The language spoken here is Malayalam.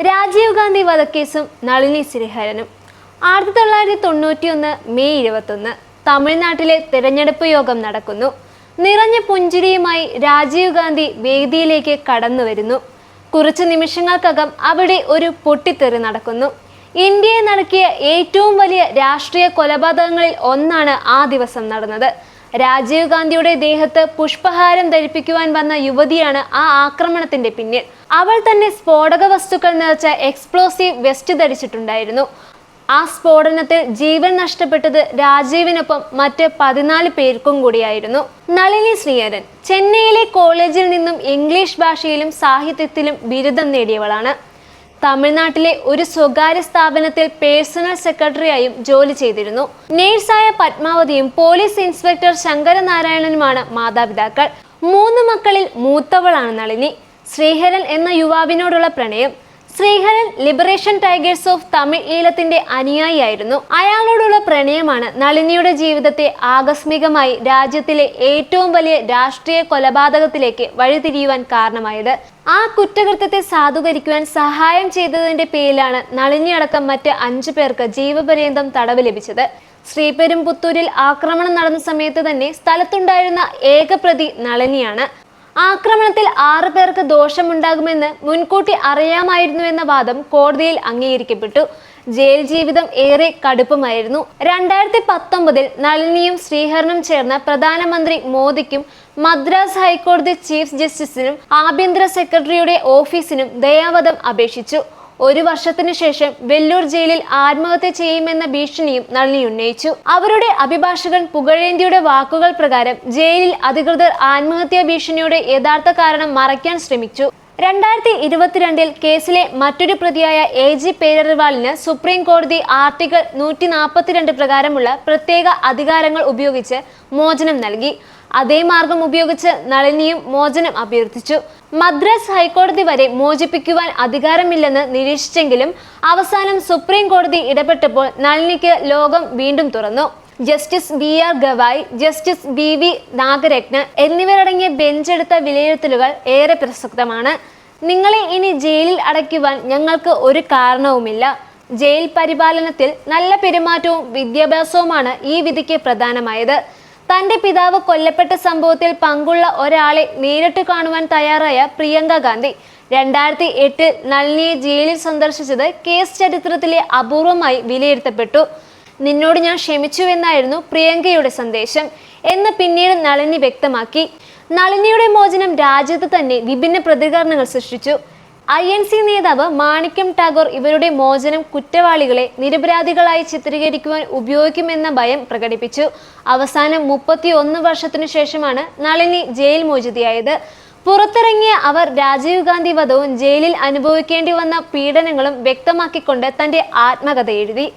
രാജീവ് ഗാന്ധി വധക്കേസും നളിനി ശ്രീഹരനും. 1991 മെയ് 21 തമിഴ്നാട്ടിലെ തെരഞ്ഞെടുപ്പ് യോഗം നടക്കുന്നു. നിറഞ്ഞ പുഞ്ചിരിയുമായി രാജീവ് ഗാന്ധി വേദിയിലേക്ക് കടന്നു വരുന്നു. കുറച്ചു നിമിഷങ്ങൾക്കകം അവിടെ ഒരു പൊട്ടിത്തെറി നടക്കുന്നു. ഇന്ത്യയെ നടുക്കിയ ഏറ്റവും വലിയ രാഷ്ട്രീയ കൊലപാതകങ്ങളിൽ ഒന്നാണ് ആ ദിവസം നടന്നത്. രാജീവ് ഗാന്ധിയുടെ ദേഹത്ത് പുഷ്പഹാരം ധരിപ്പിക്കുവാൻ വന്ന യുവതിയാണ് ആ ആക്രമണത്തിന്റെ പിന്നിൽ. അവൾ തന്നെ സ്ഫോടക വസ്തുക്കൾ നിറച്ച എക്സ്പ്ലോസീവ് വെസ്റ്റ് ധരിച്ചിട്ടുണ്ടായിരുന്നു. ആ സ്ഫോടനത്തിൽ ജീവൻ നഷ്ടപ്പെട്ടത് രാജീവിനൊപ്പം മറ്റ് 14 പേർക്കും കൂടിയായിരുന്നു. നളിനി ശ്രീഹരൻ ചെന്നൈയിലെ കോളേജിൽ നിന്നും ഇംഗ്ലീഷ് ഭാഷയിലും സാഹിത്യത്തിലും ബിരുദം നേടിയവളാണ്. തമിഴ്നാട്ടിലെ ഒരു സ്വകാര്യ സ്ഥാപനത്തിൽ പേഴ്സണൽ സെക്രട്ടറിയായും ജോലി ചെയ്തിരുന്നു. നേഴ്സായ പത്മാവതിയും പോലീസ് ഇൻസ്പെക്ടർ ശങ്കരനാരായണനുമാണ് മാതാപിതാക്കൾ. 3 മക്കളിൽ മൂത്തവളാണ് നളിനി. ശ്രീഹരൻ എന്ന യുവാവിനോടുള്ള പ്രണയം. Sreeharan Liberation Tigers of Tamil ഈഴത്തിന്റെ അനുയായിയായിരുന്നു. അയാളോടുള്ള പ്രണയമാണ് നളിനിയുടെ ജീവിതത്തെ ആകസ്മികമായി രാജ്യത്തിലെ ഏറ്റവും വലിയ രാഷ്ട്രീയ കൊലപാതകത്തിലേക്ക് വഴിതിരിയുവാൻ കാരണമായത്. ആ കുറ്റകൃത്യത്തെ സാധൂകരിക്കുവാൻ സഹായം ചെയ്തതിന്റെ പേരിലാണ് നളിനി അടക്കം മറ്റ് 5 പേർക്ക് ജീവപര്യന്തം തടവ് ലഭിച്ചത്. ശ്രീപെരുമ്പുത്തൂരിൽ ആക്രമണം നടന്ന സമയത്ത് തന്നെ സ്ഥലത്തുണ്ടായിരുന്ന ഏക പ്രതി നളിനിയാണ്. ആക്രമണത്തിൽ 6 പേർക്ക് ദോഷമുണ്ടാകുമെന്ന് മുൻകൂട്ടി അറിയാമായിരുന്നുവെന്ന വാദം കോടതിയിൽ അംഗീകരിക്കപ്പെട്ടു. ജയിൽ ജീവിതം ഏറെ കടുപ്പമായിരുന്നു. 2019 നളിനിയും ശ്രീഹരനും ചേർന്ന് പ്രധാനമന്ത്രി മോദിക്കും മദ്രാസ് ഹൈക്കോടതി ചീഫ് ജസ്റ്റിസിനും ആഭ്യന്തര സെക്രട്ടറിയുടെ ഓഫീസിനും ദയാവധം അപേക്ഷിച്ചു. 1 വർഷത്തിനു ശേഷം വെല്ലൂർ ജയിലിൽ ആത്മഹത്യ ചെയ്യുമെന്ന ഭീഷണിയും നളിനി ഉന്നയിച്ചു. അവരുടെ അഭിഭാഷകൻ പുകഴേന്തിയുടെ വാക്കുകൾ പ്രകാരം ജയിലിൽ അധികൃതർ ആത്മഹത്യാ ഭീഷണിയുടെ യഥാർത്ഥ കാരണം മറയ്ക്കാൻ ശ്രമിച്ചു. 2022 കേസിലെ മറ്റൊരു പ്രതിയായ AG പേരറിവാളിന് സുപ്രീം കോടതി ആർട്ടിക്കിൾ 142 പ്രകാരമുള്ള പ്രത്യേക അധികാരങ്ങൾ ഉപയോഗിച്ച് മോചനം നൽകി. അതേ മാർഗം ഉപയോഗിച്ച് നളിനിയും മോചനം അഭ്യർത്ഥിച്ചു. മദ്രാസ് ഹൈക്കോടതി വരെ മോചിപ്പിക്കുവാൻ അധികാരമില്ലെന്ന് നിരീക്ഷിച്ചെങ്കിലും അവസാനം സുപ്രീം കോടതി ഇടപെട്ടപ്പോൾ നളിനിക്ക് ലോകം വീണ്ടും തുറന്നു. Justice BR Gavai, justice BV Nagarathna എന്നിവരടങ്ങിയ ബെഞ്ചെടുത്ത വിലയിരുത്തലുകൾ ഏറെ പ്രസക്തമാണ്. നിങ്ങളെ ഇനി ജയിലിൽ അടയ്ക്കുവാൻ ഞങ്ങൾക്ക് ഒരു കാരണവുമില്ല. ജയിൽ പരിപാലനത്തിൽ നല്ല പെരുമാറ്റവും വിദ്യാഭ്യാസവുമാണ് ഈ വിധിക്ക് പ്രധാനമായത്. തന്റെ പിതാവ് കൊല്ലപ്പെട്ട സംഭവത്തിൽ പങ്കുള്ള ഒരാളെ നേരിട്ട് കാണുവാൻ തയ്യാറായ പ്രിയങ്ക ഗാന്ധി 2008 നളിനിയെ ജയിലിൽ സന്ദർശിച്ചത് കേസ് ചരിത്രത്തിലെ അപൂർവമായി വിലയിരുത്തപ്പെട്ടു. നിന്നോട് ഞാൻ ക്ഷമിച്ചു എന്നായിരുന്നു പ്രിയങ്കയുടെ സന്ദേശം എന്ന് പിന്നീട് നളിനി വ്യക്തമാക്കി. നളിനിയുടെ മോചനം രാജ്യത്ത് തന്നെ വിഭിന്ന പ്രതികരണങ്ങൾ സൃഷ്ടിച്ചു. INC നേതാവ് മാണിക്യം ടാഗോർ ഇവരുടെ മോചനം കുറ്റവാളികളെ നിരപരാധികളായി ചിത്രീകരിക്കുവാൻ ഉപയോഗിക്കുമെന്ന ഭയം പ്രകടിപ്പിച്ചു. അവസാനം 31 വർഷത്തിനു ശേഷമാണ് നളിനി ജയിൽ മോചിതയായത്. പുറത്തിറങ്ങിയ അവർ രാജീവ് ഗാന്ധി വധവും ജയിലിൽ അനുഭവിക്കേണ്ടി വന്ന പീഡനങ്ങളും വ്യക്തമാക്കിക്കൊണ്ട് തന്റെ ആത്മകഥ എഴുതി.